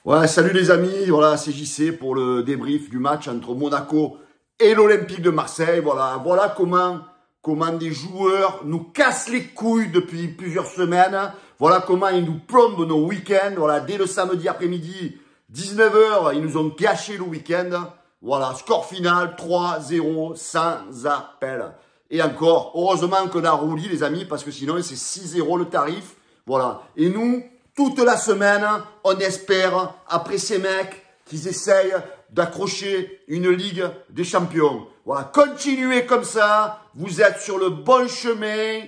Ouais, salut les amis, voilà, c'est JC pour le débrief du match entre Monaco et l'Olympique de Marseille. Voilà comment des joueurs nous cassent les couilles depuis plusieurs semaines. Voilà comment ils nous plombent nos week-ends. Voilà, dès le samedi après-midi, 19 h, ils nous ont gâché le week-end. Voilà, score final 3-0 sans appel. Et encore, heureusement qu'on a rouli les amis, parce que sinon c'est 6-0 le tarif. Voilà, et nous, toute la semaine, on espère, après ces mecs, qu'ils essayent d'accrocher une Ligue des Champions. Voilà, continuez comme ça, vous êtes sur le bon chemin.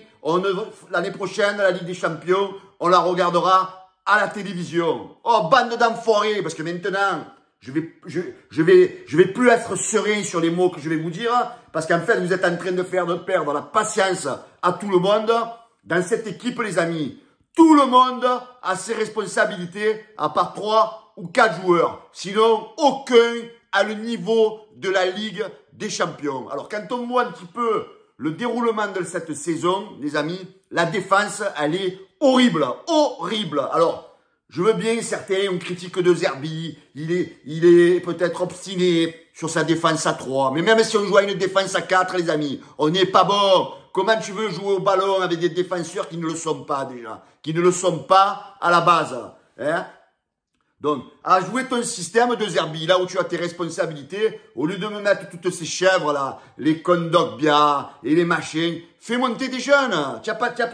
L'année prochaine, la Ligue des Champions, on la regardera à la télévision. Oh, bande d'enfoirés, parce que maintenant, je vais plus être serein sur les mots que je vais vous dire, parce qu'en fait, vous êtes en train de perdre la patience à tout le monde dans cette équipe, les amis. Tout le monde a ses responsabilités, à part 3 ou 4 joueurs. Sinon, aucun a le niveau de la Ligue des Champions. Alors, quand on voit un petit peu le déroulement de cette saison, les amis, la défense, elle est horrible, horrible. Alors, je veux bien, certains, on critique De Zerbi, il est peut-être obstiné sur sa défense à 3. Mais même si on joue à une défense à 4, les amis, on n'est pas bon. Comment tu veux jouer au ballon avec des défenseurs qui ne le sont pas déjà, qui ne le sont pas à la base, hein? Donc, à jouer ton système De Zerbi, là où tu as tes responsabilités, au lieu de me mettre toutes ces chèvres là, les Kondogbia et les machins, fais monter des jeunes.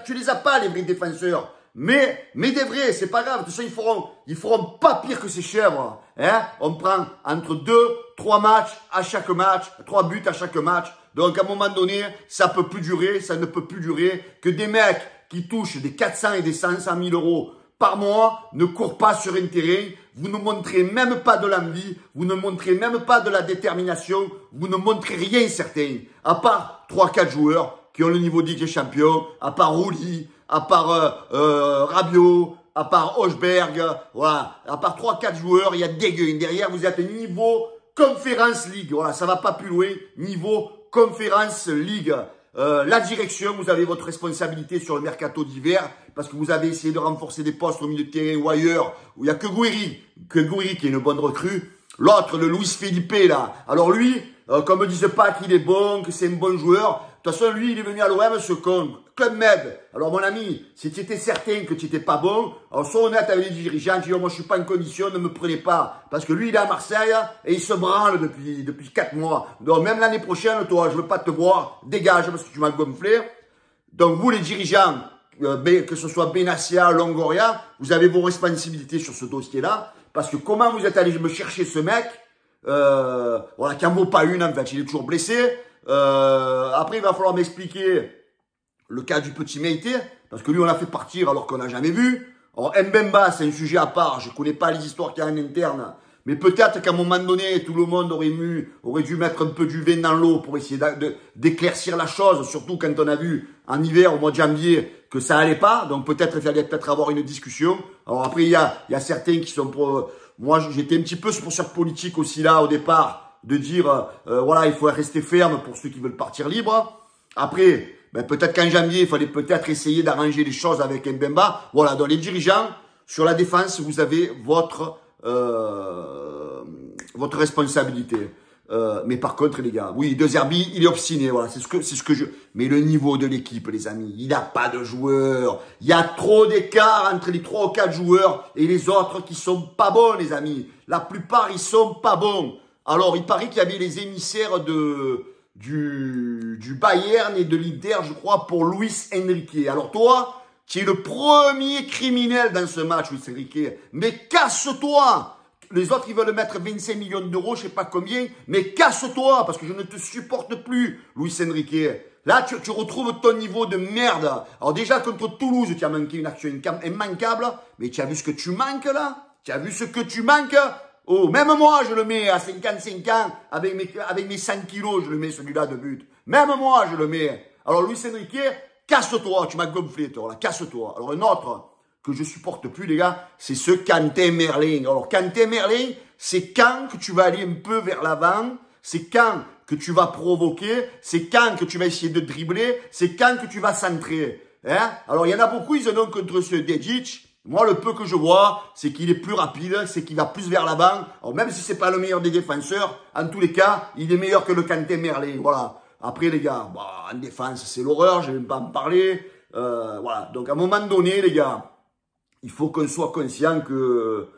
Tu les as pas, les vrais défenseurs. Mais des vrais, c'est pas grave. De toute façon, ils feront pas pire que ces chèvres, hein? On prend entre 2, 3 matchs à chaque match, 3 buts à chaque match. Donc, à un moment donné, ça peut plus durer, ça ne peut plus durer que des mecs qui touchent des 400 et des 500 000 euros par mois ne courent pas sur un terrain. Vous ne montrez même pas de l'envie, vous ne montrez même pas de la détermination, vous ne montrez rien certains. À part 3-4 joueurs qui ont le niveau de Ligue des Champions, à part Rouli, à part Rabiot, à part Hochberg, voilà. À part 3-4 joueurs, il y a des gueules. Derrière, vous êtes niveau Conference League. Voilà, ça va pas plus loin. Niveau Conference League. La direction, vous avez votre responsabilité sur le mercato d'hiver parce que vous avez essayé de renforcer des postes au milieu de terrain ou ailleurs où il n'y a que Gouiri qui est une bonne recrue. L'autre, le Luis Felipe là. Alors lui, qu'on me dise pas qu'il est bon, que c'est un bon joueur. De toute façon, lui, il est venu à l'OM, ce con. Club Med. Alors, mon ami, si tu étais certain que tu n'étais pas bon, alors sois honnête avec les dirigeants, tu dis, oh, moi, je suis pas en condition, ne me prenez pas. Parce que lui, il est à Marseille et il se branle depuis 4 mois. Donc, même l'année prochaine, toi, je veux pas te voir, dégage parce que tu m'as gonflé. Donc, vous, les dirigeants, que ce soit Benassia, Longoria, vous avez vos responsabilités sur ce dossier-là. Parce que comment vous êtes allé me chercher ce mec, voilà, qui en vaut pas une, en fait, il est toujours blessé. Après, il va falloir m'expliquer le cas du petit Meïté, parce que lui, on l'a fait partir alors qu'on n'a jamais vu. Alors, Mbemba, c'est un sujet à part. Je connais pas les histoires qu'il y a en interne. Mais peut-être qu'à un moment donné, tout le monde aurait dû mettre un peu du vin dans l'eau pour essayer d'éclaircir la chose. Surtout quand on a vu en hiver, au mois de janvier, que ça allait pas. Donc peut-être qu'il fallait avoir une discussion. Alors après, il y a certains qui sont pour... Moi, j'étais un petit peu pour cette politique aussi là, au départ, de dire, voilà, il faut rester ferme pour ceux qui veulent partir libre. Après... Ben, peut-être qu'en janvier, il fallait peut-être essayer d'arranger les choses avec Mbemba. Voilà, donc les dirigeants, sur la défense, vous avez votre responsabilité. Mais par contre, les gars, oui, De Zerbi, il est obstiné, voilà, c'est ce que je... Mais le niveau de l'équipe, les amis, il n'a pas de joueurs. Il y a trop d'écart entre les 3 ou 4 joueurs et les autres qui sont pas bons, les amis. La plupart, ils sont pas bons. Alors, il paraît qu'il y avait les émissaires du Bayern et de l'Inter, je crois, pour Luis Enrique. Alors toi, tu es le premier criminel dans ce match, Luis Enrique. Mais casse-toi! Les autres, ils veulent mettre 25 millions d'euros, je sais pas combien, mais casse-toi, parce que je ne te supporte plus, Luis Enrique. Là, tu retrouves ton niveau de merde. Alors déjà, contre Toulouse, tu as manqué une action immanquable, mais tu as vu ce que tu manques, là? Tu as vu ce que tu manques? Oh, même moi, je le mets à 55 ans, avec mes 100 kilos, je le mets celui-là de but. Même moi, je le mets. Alors, Luis Enrique, casse-toi, tu m'as gonflé, toi, là, casse-toi. Alors, un autre que je supporte plus, les gars, c'est ce Quentin Merlin. Alors, Quentin Merlin, c'est quand que tu vas aller un peu vers l'avant, c'est quand que tu vas provoquer, c'est quand que tu vas essayer de dribbler, c'est quand que tu vas centrer. Hein? Alors, il y en a beaucoup, ils en ont contre ce Dedic. Moi, le peu que je vois, c'est qu'il est plus rapide, c'est qu'il va plus vers l'avant. Alors, même si c'est pas le meilleur des défenseurs, en tous les cas, il est meilleur que le Quentin Merlet. Voilà. Après, les gars, bah, en défense, c'est l'horreur, je vais même pas en parler. Voilà. Donc, à un moment donné, les gars, il faut qu'on soit conscient que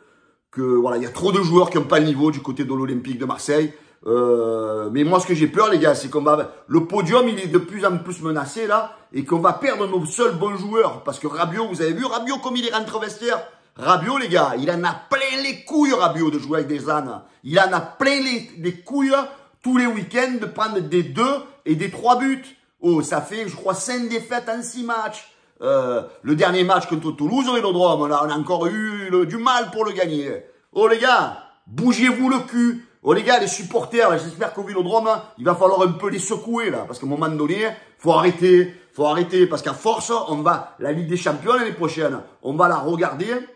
voilà, il y a trop de joueurs qui n'ont pas le niveau du côté de l'Olympique de Marseille. Mais moi, ce que j'ai peur, les gars, c'est qu'on va... Le podium, il est de plus en plus menacé, là, et qu'on va perdre nos seuls bons joueurs. Parce que Rabiot, vous avez vu Rabiot comme il est rentré au vestiaire? Rabiot, les gars, il en a plein les couilles, Rabiot, de jouer avec des ânes. Il en a plein les couilles, tous les week-ends, de prendre des 2 et des 3 buts. Oh, ça fait, je crois, 5 défaites en 6 matchs. Le dernier match contre Toulouse au Vélodrome, on a encore eu du mal pour le gagner. Oh, les gars, bougez-vous le cul. Oh les gars, les supporters, j'espère qu'au Vélodrome, il va falloir un peu les secouer là, parce qu'à un moment donné, faut arrêter, parce qu'à force, on va, la Ligue des Champions l'année prochaine, on va la regarder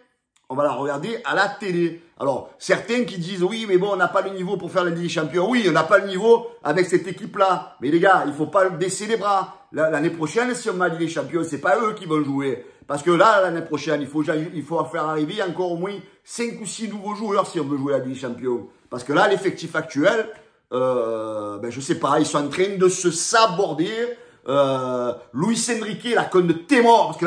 à la télé. Alors, certains qui disent, oui, mais bon, on n'a pas le niveau pour faire la Ligue des Champions. Oui, on n'a pas le niveau avec cette équipe-là. Mais les gars, il faut pas baisser les bras. L'année prochaine, si on va la Ligue des Champions, c'est pas eux qui vont jouer. Parce que là, l'année prochaine, il faut faire arriver encore au moins 5 ou 6 nouveaux joueurs si on veut jouer à la Ligue des Champions. Parce que là, l'effectif actuel, ben, je sais pas, ils sont en train de se saborder. Luis Enrique, là, contre t'es mort. Parce que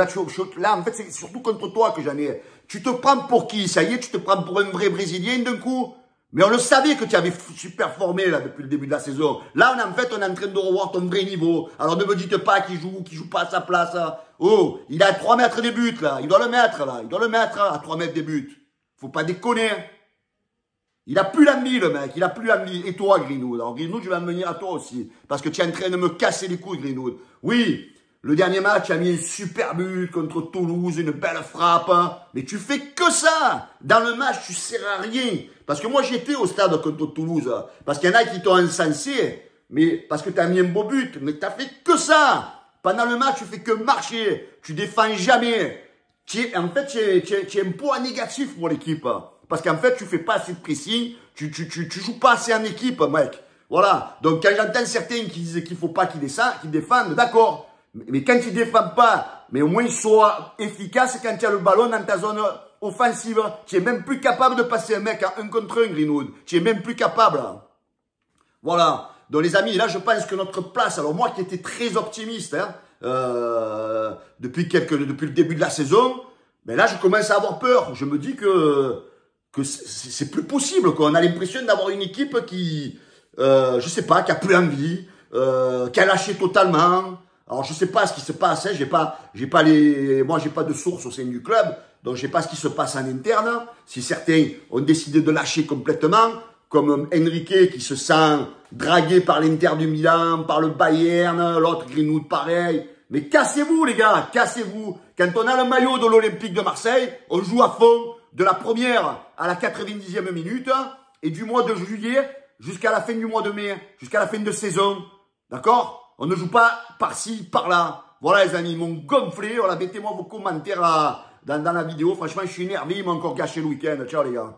là, en fait, c'est surtout contre toi que j'en ai. Tu te prends pour qui? Ça y est, tu te prends pour un vrai Brésilien d'un coup? Mais on le savait que tu avais super formé, là, depuis le début de la saison. Là, en fait, on est en train de revoir ton vrai niveau. Alors, ne me dites pas qu'il joue pas à sa place. Oh, il a 3 mètres des buts, là. Il doit le mettre, là. Il doit le mettre, à 3 mètres des buts. Faut pas déconner. Il a plus l'envie, le mec. Il a plus l'envie. Et toi, Greenwood? Alors, Greenwood, je vais en venir à toi aussi. Parce que tu es en train de me casser les couilles, Greenwood. Oui, le dernier match a mis un super but contre Toulouse, une belle frappe. Mais tu fais que ça. Dans le match, tu sers à rien. Parce que moi, j'étais au stade contre Toulouse. Parce qu'il y en a qui t'ont insensé. Mais parce que tu as mis un beau but. Mais tu as fait que ça. Pendant le match, tu fais que marcher. Tu défends jamais. En fait, tu es un poids négatif pour l'équipe. Parce qu'en fait, tu fais pas assez de pressing, tu joues pas assez en équipe, mec. Voilà. Donc, quand j'entends certains qui disent qu'il faut pas qu'ils défendent, d'accord. Mais quand ils défendent pas, mais au moins sois efficace quand tu as le ballon dans ta zone offensive. Tu es même plus capable de passer un mec à 1 contre 1, Greenwood. Tu es même plus capable. Voilà. Donc, les amis, là, je pense que notre place, alors moi qui étais très optimiste, hein, depuis le début de la saison, mais là, je commence à avoir peur. Je me dis que c'est plus possible, quoi. On a l'impression d'avoir une équipe qui, je sais pas, qui a plus envie, qui a lâché totalement. Alors, je sais pas ce qui se passe, hein. Moi, j'ai pas de source au sein du club, donc je sais pas ce qui se passe en interne. Si certains ont décidé de lâcher complètement, comme Enrique qui se sent dragué par l'Inter du Milan, par le Bayern, l'autre Greenwood pareil. Mais cassez-vous, les gars, cassez-vous. Quand on a le maillot de l'Olympique de Marseille, on joue à fond. De la première à la 90e minute, et du mois de juillet jusqu'à la fin du mois de mai, jusqu'à la fin de saison. D'accord? On ne joue pas par-ci, par-là. Voilà les amis, ils m'ont gonflé. Voilà, mettez-moi vos commentaires dans la vidéo. Franchement, je suis énervé, ils m'ont encore gâché le week-end. Ciao les gars.